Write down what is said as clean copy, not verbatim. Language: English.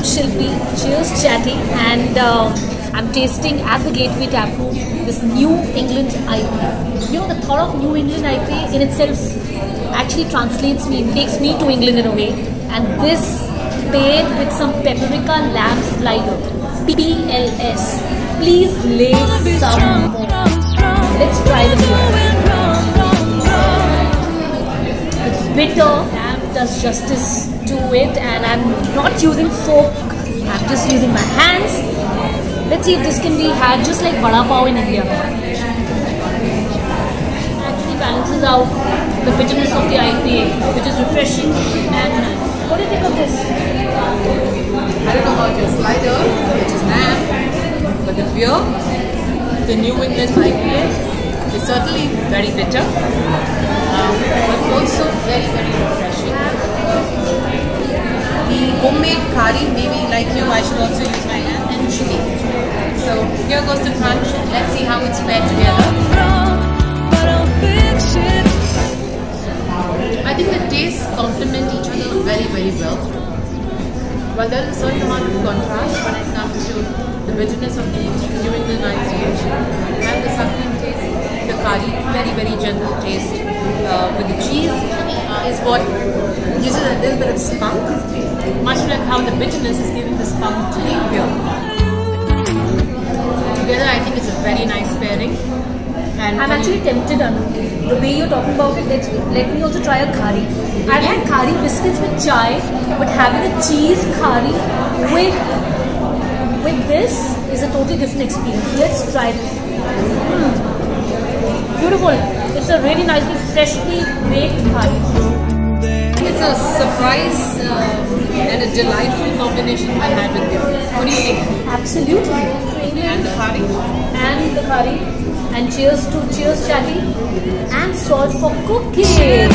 I'm Shilpi, Cheers Chatty, and I'm tasting at the Gateway Taproom this New England IPA. You know, the thought of New England IPA in itself actually translates me, takes me to England in a way. And this paired with some paprika lamb slider, PLS. Please lay some more. Let's try the beer. It's bitter. Does justice to it, and I'm not using fork, I'm just using my hands. Let's see if this can be had just like vada pav in India. Actually balances out the bitterness of the IPA, which is refreshing. And what do you think of this? I don't know about your slider, which is lamb, but the beer, the New England IPA, is certainly very bitter, but also very, very refreshing. The homemade curry, maybe like you, I should also use my hand, and chili. So here goes the crunch. Let's see how it's paired together. I think the tastes complement each other very, very well. While there is a certain amount of contrast when it comes to the bitterness of the New England IPA and the succulent taste, the curry, very, very gentle taste with the cheese is what gives it a little bit of spunk, much like how the bitterness is giving the spunk to the beer. Together, I think it's a very nice pairing. And I'm actually tempted, Anu. The way you're talking about it, let me also try a curry. I've had curry biscuits with chai, but having a cheese curry with this is a totally different experience. Let's try this. Beautiful. It's a really nicely freshly baked curry. It's a surprise and a delightful combination I had with you. What do you think? Absolutely. And the curry. And the curry. And cheers to Cheers Chatty. And salt for cooking.